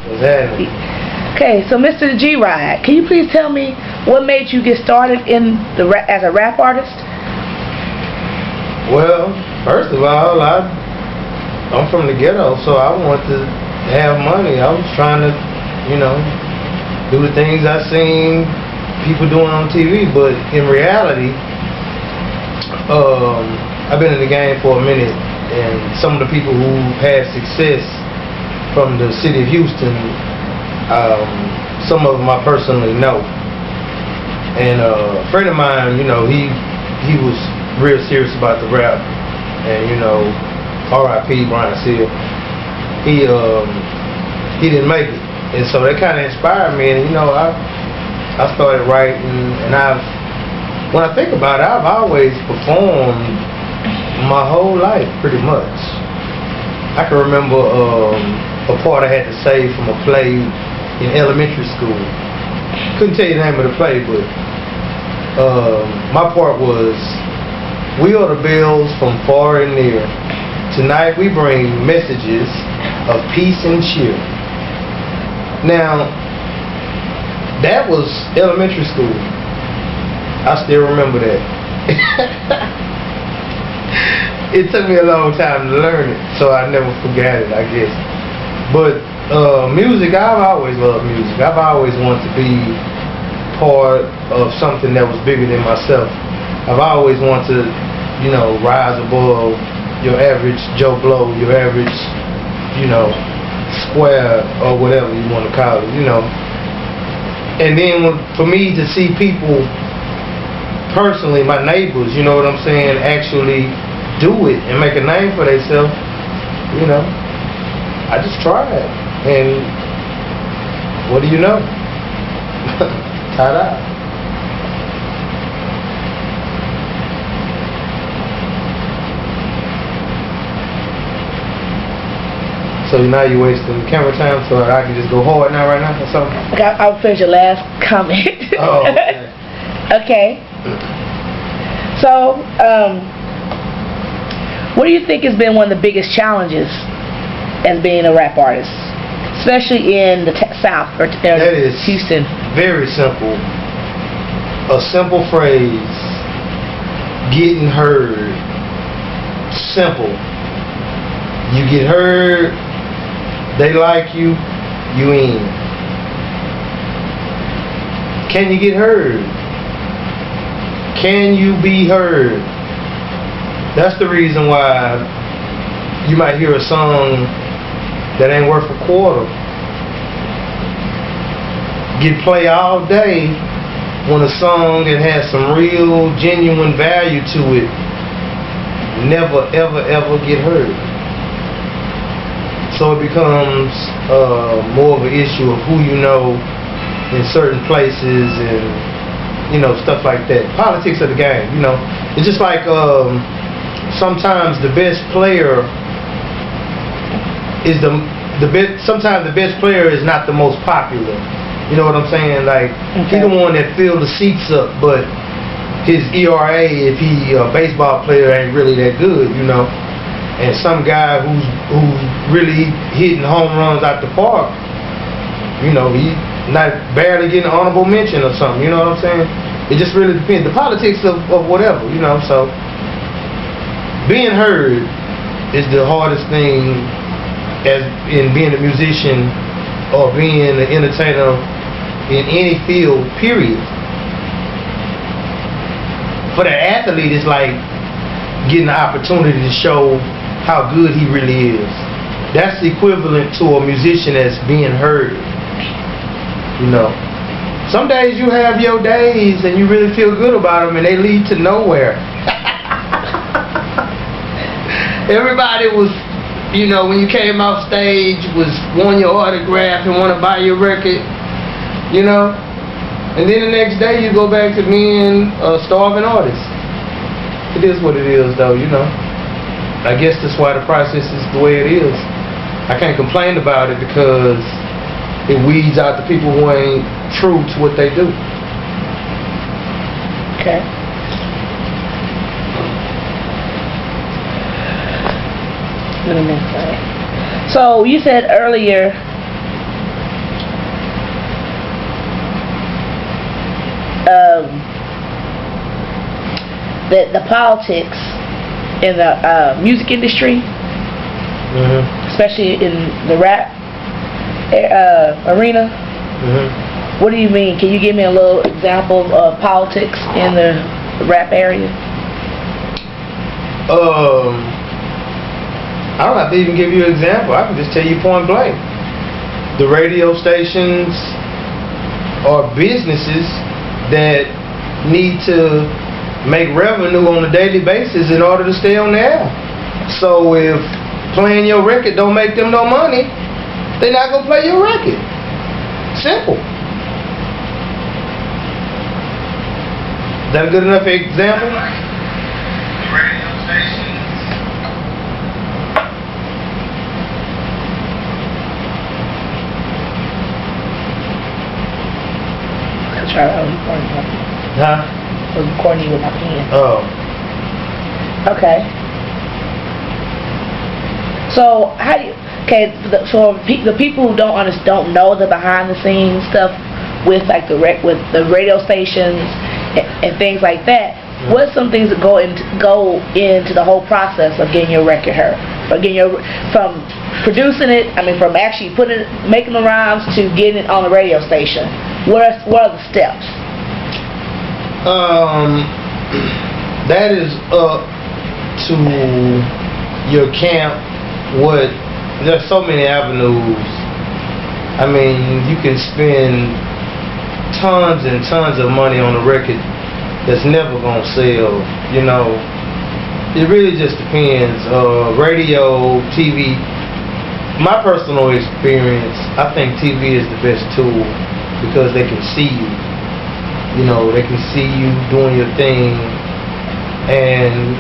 What's happening? Okay, so Mr. GRIDE, can you please tell me what made you get started as a rap artist? Well, first of all, I'm from the ghetto, so I wanted to have money. I was trying to, do the things I seen people doing on TV, but in reality, I've been in the game for a minute, and some of the people who had success from the city of Houston, some of them I personally know. And a friend of mine, he was real serious about the rap, and R.I.P. Brian Seal. He didn't make it, and so that kind of inspired me. And I started writing, and when I think about it, I've always performed my whole life, pretty much. I can remember a part I had to say from a play in elementary school. Couldn't tell you the name of the play, but my part was, "We are the bells from far and near. Tonight we bring messages of peace and cheer." Now, that was elementary school. I still remember that. It took me a long time to learn it, so I never forgot it, I guess. But music, I've always loved music. I've always wanted to be part of something that was bigger than myself. I've always wanted to, rise above your average Joe Blow, your average, square, or whatever you want to call it, And then for me to see people personally, my neighbors, you know what I'm saying, actually do it and make a name for themselves, I just tried. And what do you know? Ta-da. So now you're wasting camera time, so I can just go hard now, right now, or something? I'll finish your last comment. Oh, okay. Okay. So, what do you think has been one of the biggest challenges as being a rap artist, especially in the South or that is Houston? Very simple. A simple phrase: getting heard. Simple. You get heard, they like you, you in. Can you get heard? Can you be heard? That's the reason why you might hear a song that ain't worth a quarter get play all day, when a song that has some real, genuine value to it never, ever, ever get heard. So it becomes more of an issue of who you know in certain places and stuff like that. Politics of the game, It's just like sometimes the best player is sometimes the best player is not the most popular. You know what I'm saying? Like, okay, He's the one that filled the seats up, but his ERA, if he a baseball player, ain't really that good, And some guy who's really hitting home runs out the park, he not barely getting an honorable mention or something. You know what I'm saying? It just really depends. The politics of whatever, So being heard is the hardest thing, as in being a musician or being an entertainer in any field, period. For the athlete, it's like getting the opportunity to show how good he really is. That's equivalent to a musician as being heard. Some days you have your days and you really feel good about them, and they lead to nowhere. Everybody was, when you came off stage, was want your autograph and want to buy your record, And then the next day you go back to being a starving artist. It is what it is, though, I guess that's why the process is the way it is. I can't complain about it because it weeds out the people who ain't true to what they do. Okay. So you said earlier the politics in the music industry, especially in the rap arena. What do you mean? Can you give me a little example of politics in the rap area? I don't have to even give you an example. I can just tell you point blank. The radio stations are businesses that need to make revenue on a daily basis in order to stay on the air. So if playing your record don't make them no money, they're not going to play your record. Simple. Is that a good enough example? The radio stations. I was recording my pen. Huh? I was recording with my pen. Oh. Okay. So how do you? Okay. So the people who don't know the behind the scenes stuff with like the radio stations and things like that. What's some things that go into the whole process of getting your record heard, or from producing it? I mean, from actually making the rhymes to getting it on the radio station. What are the steps? That is up to your camp. There's so many avenues. I mean, you can spend tons and tons of money on a record that's never gonna sell. You know, it really just depends. Radio, TV. My personal experience, I think TV is the best tool because they can see you. You know, they can see you doing your thing, and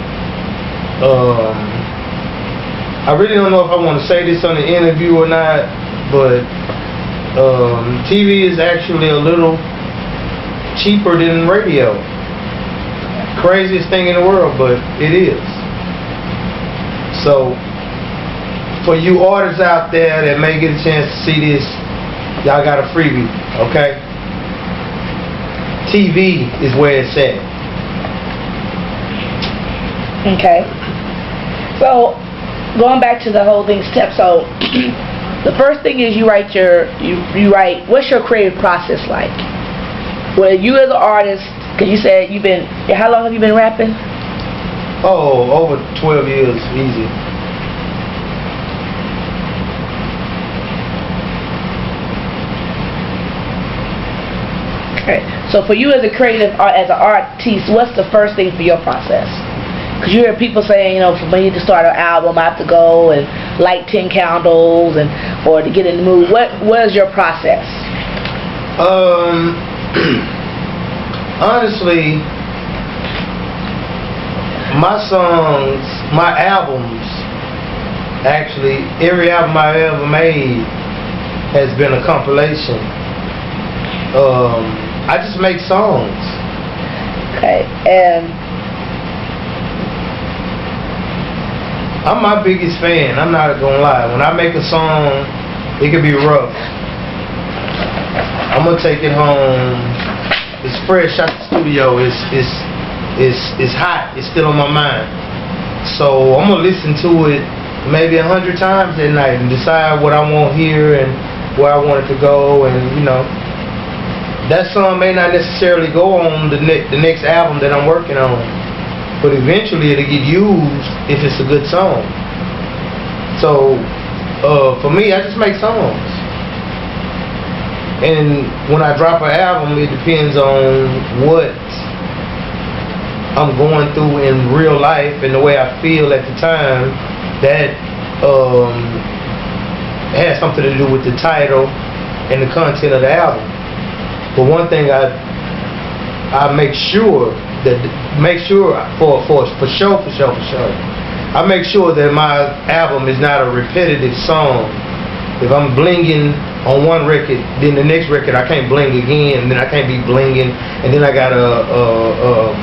I really don't know if I want to say this on the interview or not, but TV is actually a little cheaper than radio. Craziest thing in the world, but it is. So, for you artists out there that may get a chance to see this, y'all got a freebie, okay? TV is where it's at. Okay. So, going back to the whole thing step. So, the first thing is you write. What's your creative process like? Well, you as an artist, because you said how long have you been rapping? Oh, over 12 years, easy. Okay. So for you as a creative, as an artist, what's the first thing for your process? Because you hear people saying, you know, for me to start an album, I have to go and light 10 candles or to get in the mood. What is your process? Honestly, my songs, my albums, actually, every album I ever made has been a compilation. I just make songs. Okay, and I'm my biggest fan. I'm not gonna lie. When I make a song, it can be rough. I'm gonna take it home. It's fresh out the studio. It's hot. It's still on my mind. So I'm gonna listen to it maybe 100 times that night and decide what I want here and where I want it to go, and you know. That song may not necessarily go on the next album that I'm working on, but eventually it'll get used if it's a good song. So, for me, I just make songs. And when I drop an album, it depends on what I'm going through in real life and the way I feel at the time. That has something to do with the title and the content of the album. But one thing I make sure for sure. I make sure that my album is not a repetitive song. If I'm blinging on one record, then the next record I can't bling again, and then I can't be blinging, and then I got a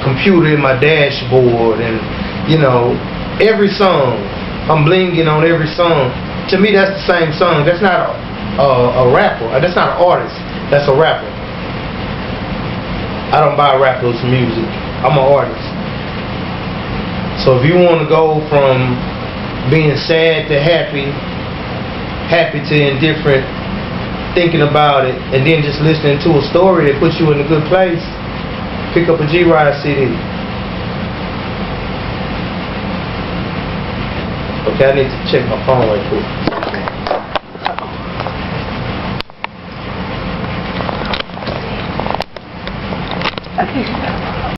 computer in my dashboard, and you know, every song I'm blinging on every song. To me, that's the same song. That's not a rapper. That's not an artist. That's a rapper. I don't buy rappers' music. I'm an artist. So if you want to go from being sad to happy, happy to indifferent, thinking about it, and then just listening to a story that puts you in a good place, pick up a GRIDE CD. Okay, I need to check my phone right quick. Okay.